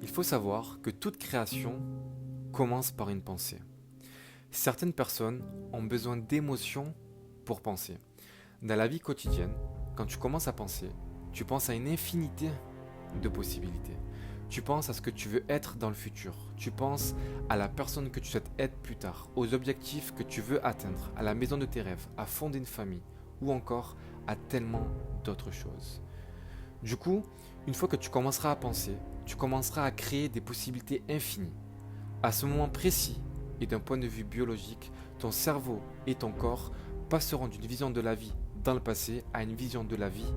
Il faut savoir que toute création commence par une pensée. Certaines personnes ont besoin d'émotions pour penser. Dans la vie quotidienne, quand tu commences à penser, tu penses à une infinité de possibilités. Tu penses à ce que tu veux être dans le futur. Tu penses à la personne que tu souhaites être plus tard, aux objectifs que tu veux atteindre, à la maison de tes rêves, à fonder une famille ou encore à tellement d'autres choses. Du coup, une fois que tu commenceras à penser, tu commenceras à créer des possibilités infinies. À ce moment précis, et d'un point de vue biologique, ton cerveau et ton corps passeront d'une vision de la vie dans le passé à une vision de la vie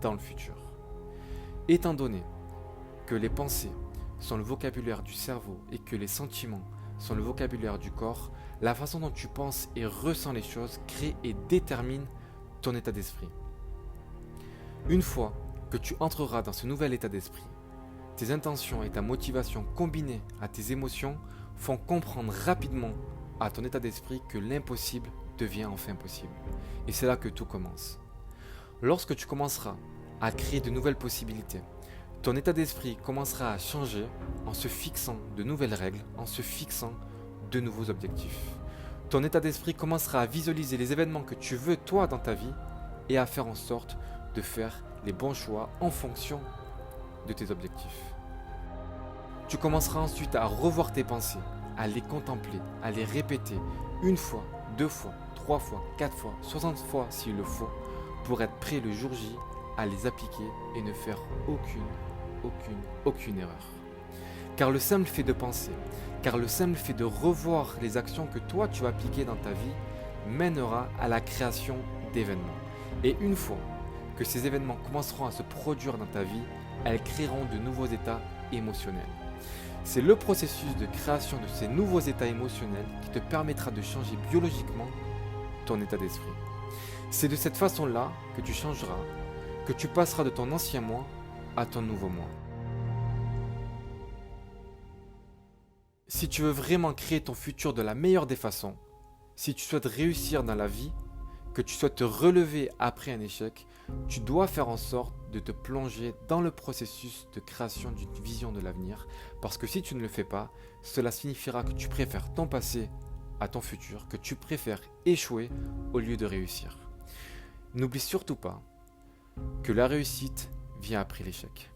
dans le futur. Étant donné que les pensées sont le vocabulaire du cerveau et que les sentiments sont le vocabulaire du corps, la façon dont tu penses et ressens les choses crée et détermine ton état d'esprit. Une fois que tu entreras dans ce nouvel état d'esprit, tes intentions et ta motivation combinées à tes émotions font comprendre rapidement à ton état d'esprit que l'impossible devient enfin possible. Et c'est là que tout commence. Lorsque tu commenceras à créer de nouvelles possibilités, ton état d'esprit commencera à changer en se fixant de nouvelles règles, en se fixant de nouveaux objectifs. Ton état d'esprit commencera à visualiser les événements que tu veux toi dans ta vie et à faire en sorte de faire les bons choix en fonction de tes objectifs. Tu commenceras ensuite à revoir tes pensées, à les contempler, à les répéter une fois, deux fois, trois fois, quatre fois, 60 fois s'il le faut, pour être prêt le jour J à les appliquer et ne faire aucune erreur. Car le simple fait de penser, car le simple fait de revoir les actions que toi tu vas appliquer dans ta vie mènera à la création d'événements. Et une fois que ces événements commenceront à se produire dans ta vie, elles créeront de nouveaux états émotionnels. C'est le processus de création de ces nouveaux états émotionnels qui te permettra de changer biologiquement ton état d'esprit. C'est de cette façon-là que tu changeras, que tu passeras de ton ancien moi à ton nouveau moi. Si tu veux vraiment créer ton futur de la meilleure des façons, si tu souhaites réussir dans la vie, que tu souhaites te relever après un échec, tu dois faire en sorte de te plonger dans le processus de création d'une vision de l'avenir, parce que si tu ne le fais pas, cela signifiera que tu préfères ton passé à ton futur, que tu préfères échouer au lieu de réussir. N'oublie surtout pas que la réussite vient après l'échec.